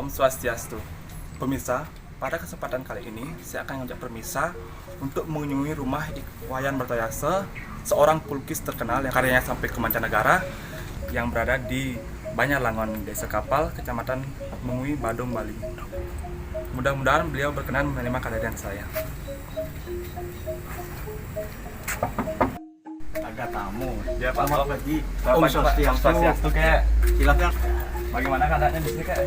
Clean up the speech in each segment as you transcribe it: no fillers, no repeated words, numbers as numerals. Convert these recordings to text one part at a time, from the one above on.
Om Swastiastu. Pemirsa, pada kesempatan kali ini saya akan mengajak pemirsa untuk mengunjungi rumah Wayan Mertoyase, seorang pelukis terkenal yang karyanya sampai ke mancanegara yang berada di Banjarlangon, Desa Kapal, Kecamatan Mengui, Badung, Bali. Mudah-mudahan beliau berkenan menerima kehadiran saya. Ada tamu. Ya, Pak. Selamat pagi. Om Swastiastu. Swastiastu, Kek. Silakan. Bagaimana keadaannya di sini, Kek?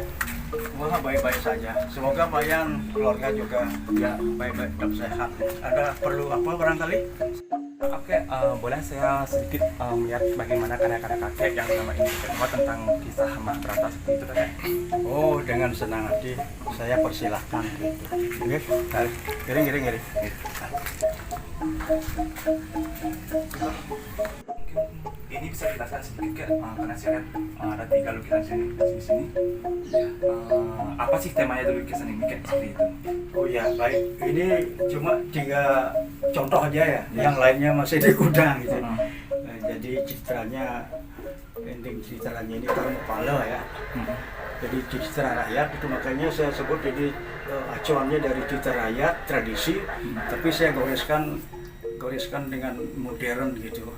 Wah, baik-baik saja. Semoga Wayan keluarga juga ya baik-baik dan sehat. Ada perlu apa barangkali? Oke, boleh saya sedikit melihat bagaimana karya-karya kakek yang selama ini dikenal tentang kisah Mahabharata seperti itu, Kakek? Oh, dengan senang hati saya persilahkan gitu. Oke, giring. Ini bisa dijelaskan sedikit, Kak, karena saya lihat ada 3 lukisan di sini. Apa sih temanya dari lukisan ini, Kak, seperti itu? Oh ya, baik. Ini cuma 3 contoh aja ya. Yang lainnya masih di gudang gitu. Nah, jadi ending citranya ini Karmapala ya. Jadi citra rakyat itu makanya saya sebut ini acuannya dari citra rakyat tradisi, tapi saya goreskan dengan modern gitu,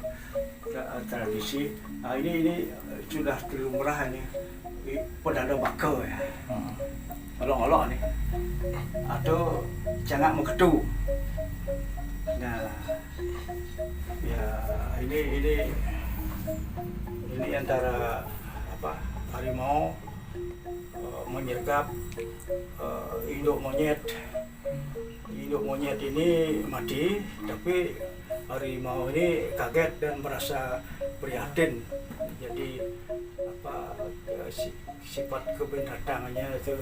tradisi. Nah, ini sudah lumrah ini pedada baka ya, olok-olok nih, atau cangak mengketu. Nah, ya ini antara apa harimau menyergap induk monyet ini mati, tapi harimau ini kaget dan merasa prihatin. Jadi sifat kebinatangannya itu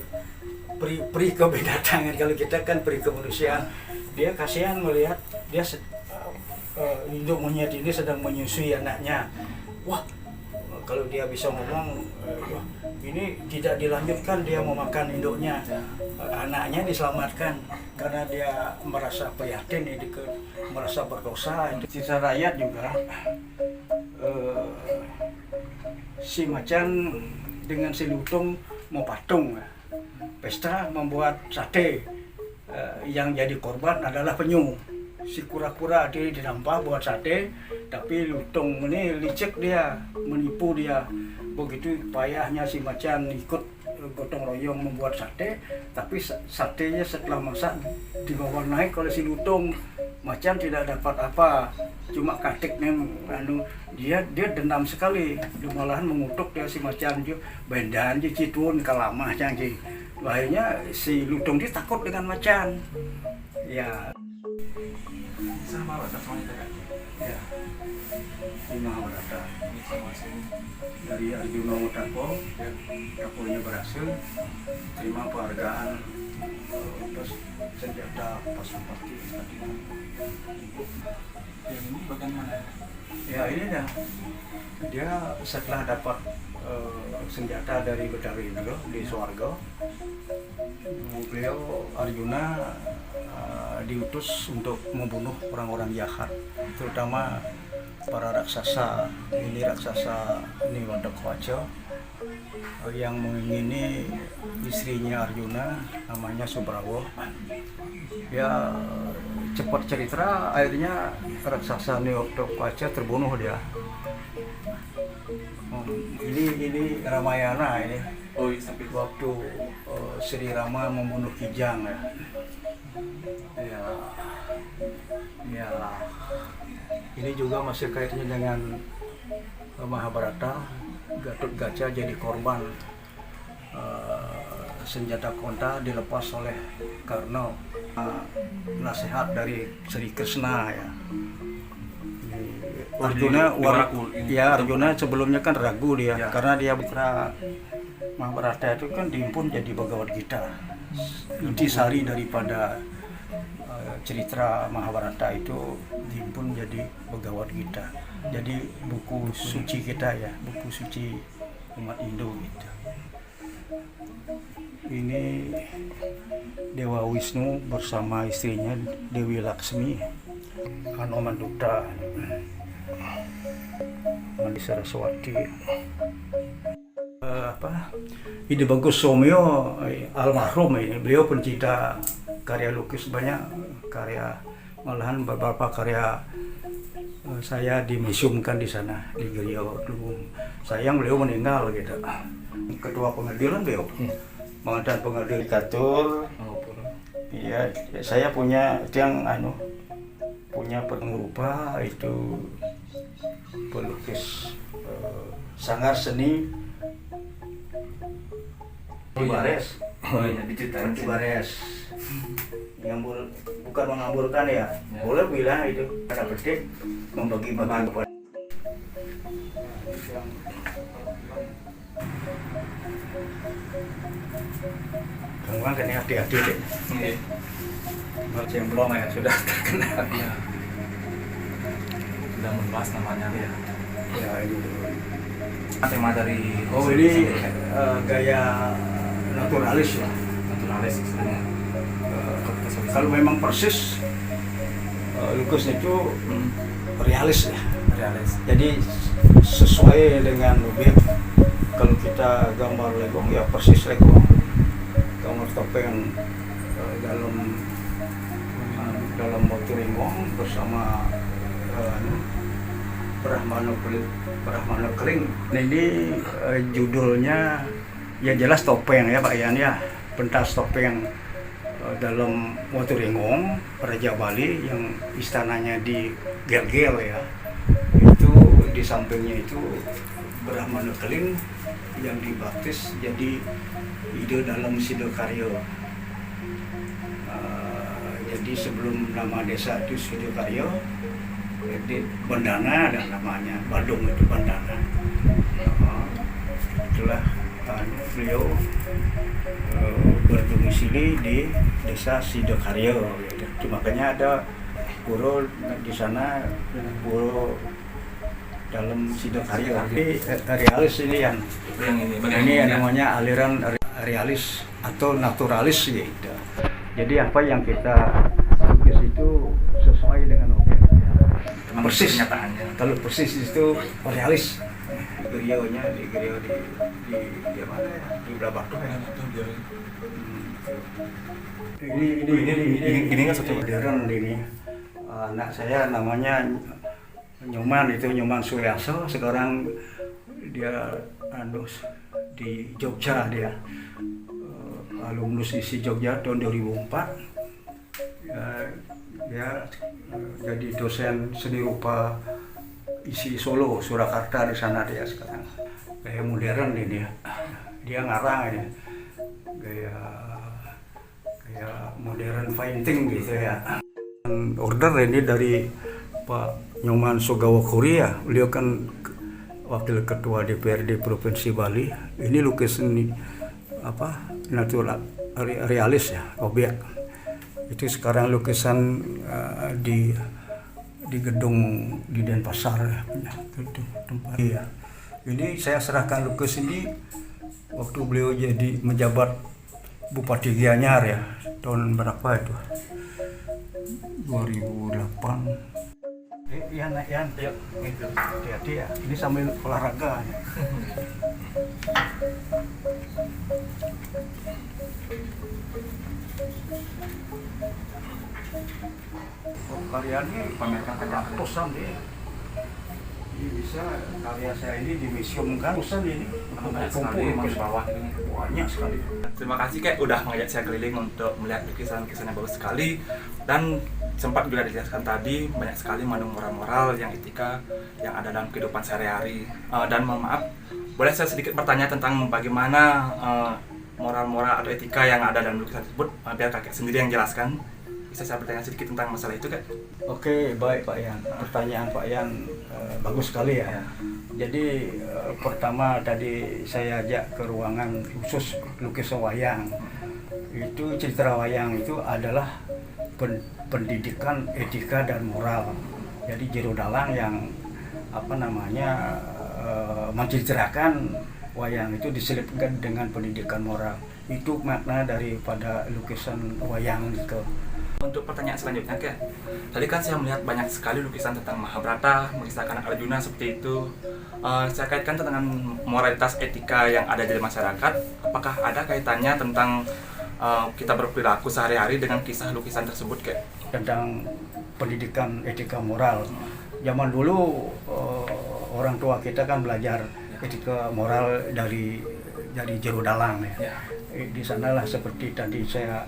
pri kebinatangan, kalau kita kan pri kemanusiaan. Dia kasihan melihat dia induk monyet ini sedang menyusui anaknya. Wah, kalau dia bisa ngomong, ini tidak dilanjutkan, dia memakan induknya, anaknya diselamatkan karena dia merasa prihatin, merasa berdosa. Sisa rakyat juga, si macan dengan si lutung mau patung, pesta membuat sate, yang jadi korban adalah penyu. Si kura-kura dia dinampah buat sate, tapi lutung ini licik, dia menipu dia. Begitu payahnya si macan ikut gotong royong membuat sate, tapi satenya setelah masak dibawa naik oleh si lutung. Macan tidak dapat apa, cuma katik dia dendam sekali, dia malahan mengutuk dia si macan juga bendan je citun kalamah janji. Akhirnya si lutung dia takut dengan macan. Ya. Sama Mahabharata soalnya, Kak. Ya, di Mahabharata dari Arjuna Mutako, ya, Takonya berhasil terima penghargaan senjata Pasupati. Yang ini bagian mana? Ya ini dia setelah dapat senjata dari Bedarindra di Swarga, beliau Arjuna diutus untuk membunuh orang-orang jahat, terutama para raksasa. Ini raksasa Niwadakwaca yang mengingini istrinya Arjuna, namanya Subrawa. Ya cepat cerita, akhirnya raksasa Niwadakwaca terbunuh dia. Ini Ramayana ini. Oh, sampai Waktu Sri Rama membunuh Kijang ya. Ya, ini juga masih kaitannya dengan Mahabharata. Gatotkaca jadi korban senjata konta dilepas oleh Karna, nasihat dari Sri Krishna ya. Arjuna sebelumnya kan ragu dia, ya, karena dia bukan Mahabharata itu kan diimpun jadi Bhagavad Gita, intisari daripada cerita Mahabharata itu diimpun jadi Bhagavad Gita, jadi buku suci kita ya, buku suci umat Hindu gitu. Ini Dewa Wisnu bersama istrinya Dewi Laksmi, Hanomanduta, Mandi Saraswati. Ide Bagus Somyo almarhum ini, beliau pencipta karya lukis banyak, karya malahan beberapa karya saya dimuseumkan di sana di Griyo dulu. Sayang beliau meninggal gitu. Ketua pengadilan beliau, mantan pengadilan Katur. Iya, saya punya itu yang punya pengurupa itu pelukis sanggar seni Bares. Oh iya, diceritain Bares. Bukan mengamburkan ya. Boleh bilang itu karena petik membagi-bagi kepada kamu kan ini hati-hati deh. Yang belum ya sudah terkenal. Iya. Sudah membahas namanya. Ya, ya ini dulu. Tema dari Ini gaya naturalis ya. naturalis sebenarnya. Kalau memang persis lukisnya itu realis ya. Realis. Jadi sesuai dengan objek. Kalau kita gambar legong ya persis legong. Gambar topeng dalam motor legong bersama Brahmana Kering. Nah, ini judulnya ya jelas topeng ya Pak Yan ya. Pentas topeng dalam Moturingong, Raja Bali yang istananya di Gel-Gel ya. Itu di sampingnya itu Brahmana Keling yang dibaptis jadi ide dalam Sidokaryo. Jadi sebelum nama desa itu Sidokaryo, di Bandana ada namanya, Badung itu Bandana. Itulah beliau berdomisili di desa Sidokaryo. Gitu. Makanya ada pura di sana, pura dalam Sidokaryo. Tapi realis ini yang ini yang namanya aliran realis atau naturalis gitu. Jadi apa yang kita lukis itu sesuai dengan objek. Persis kenyataannya. Kalau persis itu realis. Grionya di Griyo di mana ya? Di Blabatu ya. Ini kan satu modern ini. Anak saya namanya Nyoman, itu Nyoman Suyaso. Sekarang dia di Jogja dia. Alumnus isi Jogja tahun 2004. Dia jadi dosen seni rupa isi Solo, Surakarta di sana dia sekarang. Gaya modern ini dia ngarang ini. Gaya modern painting gitu ya. Order ini dari Pak Nyoman Sogawokuri ya. Beliau kan wakil ketua DPRD Provinsi Bali. Ini lukisan natural realis ya, objek. Itu sekarang lukisan di gedung di Denpasar ya, tempat. Iya. Ini saya serahkan lukis ini waktu beliau jadi menjabat Bupati Gianyar ya, tahun berapa itu? 2008. Iya nak Yan, gitu. Hati-hati ya. Ini sambil olahraga. Karyanya Pamerkan saja. ratusan deh. Ini bisa karya saya ini dimuseumkan ratusan ini. Banyak sekali memang di bawah ini. Banyak sekali. Terima kasih Kek udah mengajak saya keliling untuk melihat lukisan-lukisan yang bagus sekali, dan sempat juga dijelaskan tadi banyak sekali mengandung moral-moral yang etika yang ada dalam kehidupan sehari-hari. Dan mohon maaf, boleh saya sedikit bertanya tentang bagaimana moral-moral atau etika yang ada dalam lukisan tersebut, biar kakek sendiri yang jelaskan. Bisa saya bertanya sedikit tentang masalah itu, Kak? Oke, baik Pak Yan. Pertanyaan Pak Yan bagus sekali ya. Jadi pertama tadi saya ajak ke ruangan khusus lukis wayang. Itu citra wayang itu adalah pendidikan etika dan moral. Jadi jero dalang yang menceritakan wayang itu diselipkan dengan pendidikan moral. Itu makna daripada lukisan wayang gitu. Untuk pertanyaan selanjutnya, Kak. Tadi kan saya melihat banyak sekali lukisan tentang Mahabharata, mengisahkan Arjuna seperti itu. Saya kaitkan dengan moralitas etika yang ada di masyarakat. Apakah ada kaitannya tentang kita berperilaku sehari-hari dengan kisah lukisan tersebut, Kak? Tentang pendidikan etika moral. Zaman dulu orang tua kita kan belajar etika moral dari Jero Dalang ya. Di sanalah seperti tadi saya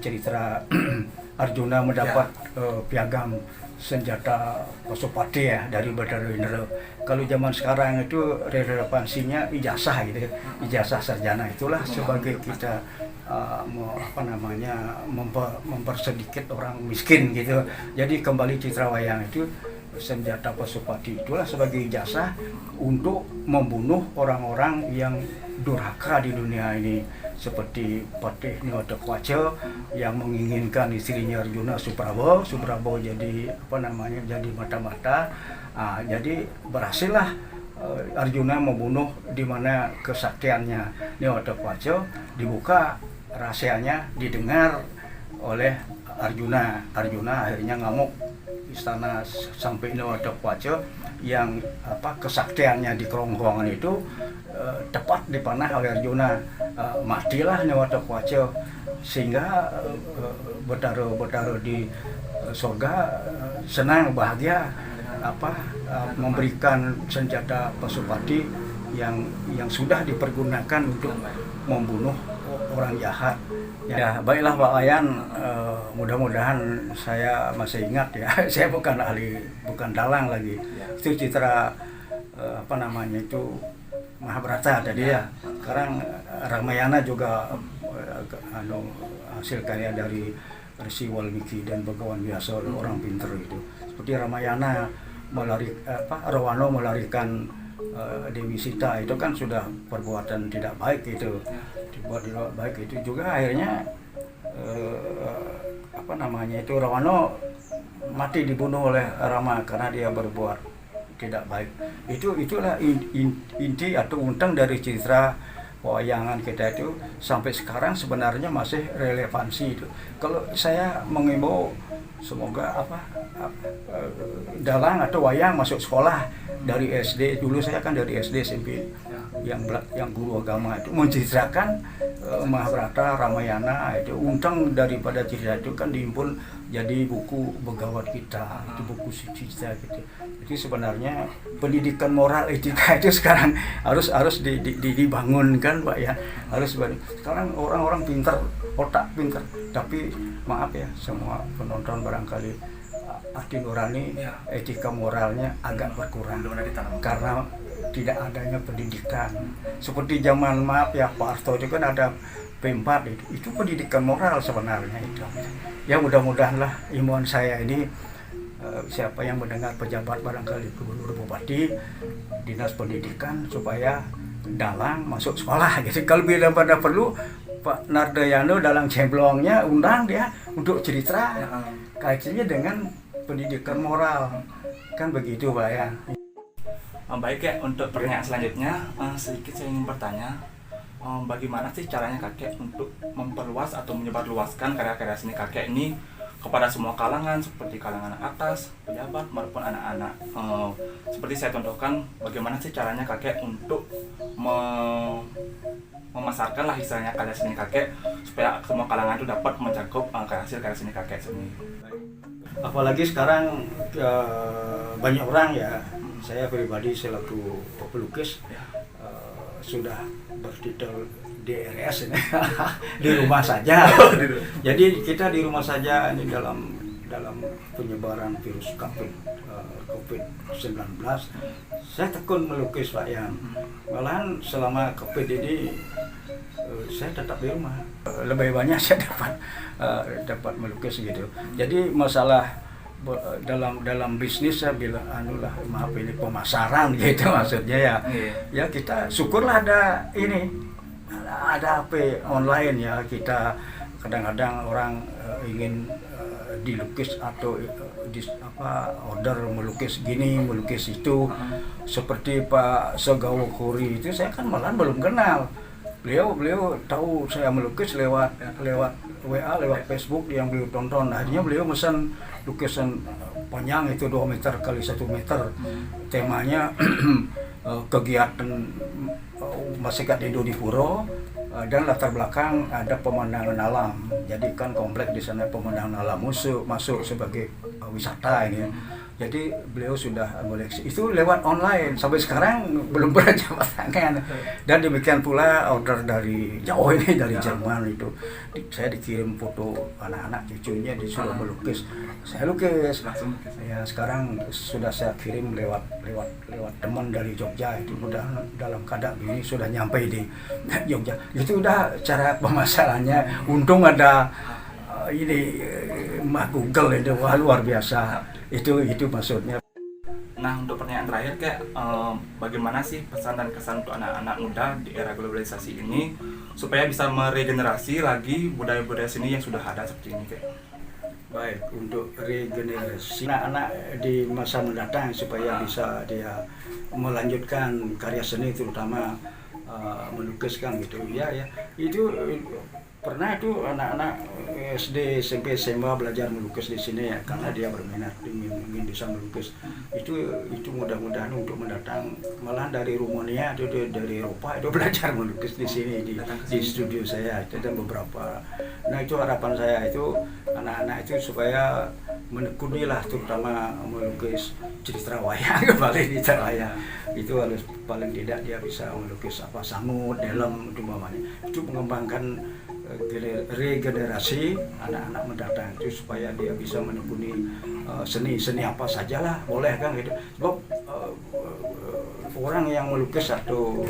cerita Arjuna mendapat piagam senjata Pasupati ya dari Bathara Indra. Kalau zaman sekarang itu relevansinya ijazah gitu, ijazah sarjana itulah sebagai kita mempersedikit orang miskin gitu. Jadi kembali citra wayang itu senjata Pasupati itulah sebagai ijazah untuk membunuh orang-orang yang durhaka di dunia ini, seperti Patih Niwatakaca yang menginginkan istrinya Arjuna Suprabo jadi jadi mata-mata. Jadi berhasillah Arjuna membunuh, di mana kesaktiannya Niwatakaca dibuka, rahasianya didengar oleh Arjuna. Arjuna akhirnya ngamuk istana sampai Niwatakaca yang kesaktiannya di kerongkongan itu tepat dipanah oleh Arjuna. Matilah Niwatakaca sehingga Bathara di surga senang bahagia memberikan senjata Pasupati yang sudah dipergunakan untuk membunuh orang jahat. Ya, baiklah Pak Wayan, mudah-mudahan saya masih ingat ya. Saya bukan ahli, bukan dalang lagi. Itu citra itu Mahabharata tadi ya. Sekarang Ramayana juga hasil karya dari Rsi Walmiki dan Begawan Vyasa, orang pinter itu. Seperti Ramayana Rawano melarikan Dewi Sita, itu kan sudah perbuatan tidak baik itu. Dibuat tidak baik itu juga akhirnya Rawano mati dibunuh oleh Rama karena dia berbuat tidak baik. Itulah inti atau untang dari citra wayangan kita itu sampai sekarang sebenarnya masih relevansi itu. Kalau saya mengimbau semoga dalang atau wayang masuk sekolah dari SD. Dulu saya kan dari SD SMP yang guru agama itu mencitrakan Mahabharata, Ramayana, itu untang daripada cerita itu kan diimpun jadi buku begawat kita, itu buku cerita gitu. Jadi sebenarnya pendidikan moral etika itu sekarang harus dibangunkan Pak ya. Sekarang orang-orang pintar, otak pintar, tapi maaf ya semua penonton barangkali hati nurani etika moralnya agak berkurang karena tidak adanya pendidikan. Seperti zaman maaf ya Pak Harto itu kan ada P4 itu pendidikan moral sebenarnya itu. Ya mudah-mudahan lah imbauan saya ini siapa yang mendengar pejabat barangkali gubernur bupati dinas pendidikan supaya dalang masuk sekolah gitu. Kalau bila pada perlu Pak Nardayano dalang cemplongnya undang dia untuk cerita kaitannya dengan pendidikan moral kan begitu Pak ya. Baik ya, untuk pertanyaan selanjutnya sedikit saya ingin bertanya, bagaimana sih caranya kakek untuk memperluas atau menyebarluaskan karya-karya seni kakek ini kepada semua kalangan, seperti kalangan atas, pejabat maupun anak-anak. Seperti saya contohkan, bagaimana sih caranya kakek untuk memasarkan lah istilahnya karya seni kakek supaya semua kalangan itu dapat mencakup hasil karya seni kakek sendiri. Apalagi sekarang banyak orang ya. Saya pribadi selaku pelukis sudah bertitel DRS ini di rumah saja. Jadi kita di rumah saja ini dalam penyebaran virus COVID-19. Saya tekun melukis Pak Yan. Malahan selama COVID ini saya tetap di rumah. Lebih banyak saya dapat melukis gitu. Jadi masalah dalam bisnis saya bilang maaf ini pemasaran gitu maksudnya ya. Ya kita syukurlah ada HP online ya. Kita kadang-kadang orang ingin dilukis atau order melukis gini melukis itu seperti Pak Segawo Kuri itu saya kan malah belum kenal. beliau tahu saya melukis lewat WA, lewat Facebook yang beliau tonton. Akhirnya beliau pesan lukisan panjang itu 2 meter kali 1 meter. Temanya kegiatan masyarakat Indo di Puro, dan latar belakang ada pemandangan alam. Jadi kan kompleks di sana pemandangan alam masuk sebagai wisata ini. Jadi beliau sudah koleksi itu lewat online sampai sekarang belum pernah jawab tangan. Dan demikian pula order dari jauh ini dari Jerman itu. Saya dikirim foto anak-anak cucunya disuruh melukis. Saya lukis. Langsung Ya sekarang sudah saya kirim lewat teman dari Jogja, itu udah dalam keadaan ini sudah nyampe di Jogja. Itu udah cara pemasarannya. Untung ada ini Google itu, wah luar biasa. Itu maksudnya. Nah, untuk pertanyaan terakhir kayak bagaimana sih pesan dan kesan untuk anak-anak muda di era globalisasi ini supaya bisa meregenerasi lagi budaya-budaya seni yang sudah ada seperti ini kayak? Baik, untuk regenerasi anak-anak di masa mendatang supaya bisa dia melanjutkan karya seni, terutama melukiskan gitu ya. Itu pernah itu anak-anak SD, SMP, SMA belajar melukis di sini ya, karena dia berminat ingin bisa melukis. Itu mudah-mudahan untuk mendatang malah dari Rumania itu dari Eropa itu belajar melukis di sini di studio saya itu, dan beberapa. Nah itu harapan saya itu anak-anak itu supaya menekuni lah, terutama melukis citra wayang kembali citra wayang itu harus paling tidak dia bisa melukis samut, dalam itu mamanya. Itu mengembangkan regenerasi anak-anak mendatang itu supaya dia bisa menekuni seni apa sajalah boleh kan gitu. Sebab orang yang melukis atau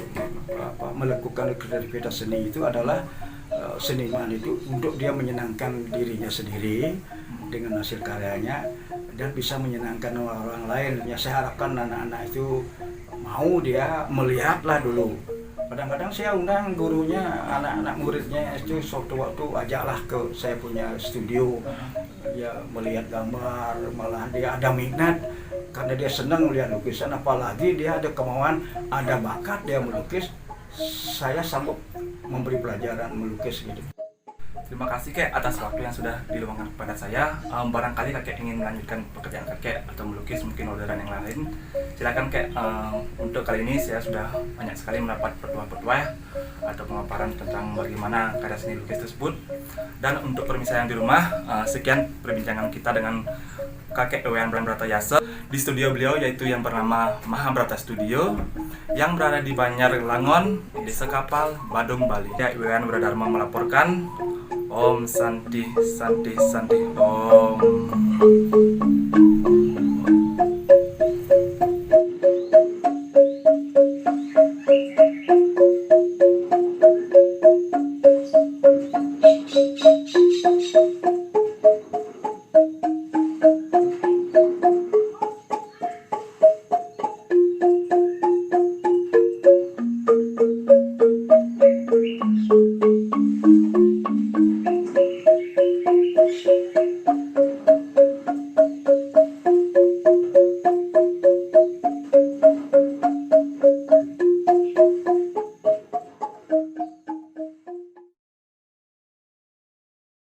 melakukan kreativitas seni itu adalah seniman itu untuk dia menyenangkan dirinya sendiri dengan hasil karyanya dan bisa menyenangkan orang lain. Ya saya harapkan anak-anak itu mau dia melihatlah dulu. Kadang-kadang saya undang gurunya, anak-anak muridnya itu suatu waktu ajaklah ke saya punya studio, ya melihat gambar, malah dia ada minat karena dia senang melihat lukisan, apalagi dia ada kemauan, ada bakat dia melukis. Saya sanggup memberi pelajaran melukis gitu. Terima kasih Kek atas waktu yang sudah diluangkan kepada saya. Barangkali Kakek ingin melanjutkan pekerjaan Kakek atau melukis mungkin orderan yang lain. Silakan Kek. Untuk kali ini saya sudah banyak sekali mendapat petua-petua atau pemaparan tentang bagaimana karya seni lukis tersebut. Dan untuk pemirsa yang di rumah, sekian perbincangan kita dengan Kakek Ewean Bratayasa di studio beliau, yaitu yang bernama Mahabrata Studio yang berada di Banjar Langon, Desa Kapal, Badung, Bali. Ya, Ewean Bradharma melaporkan. Om Santi Santi Santi Om.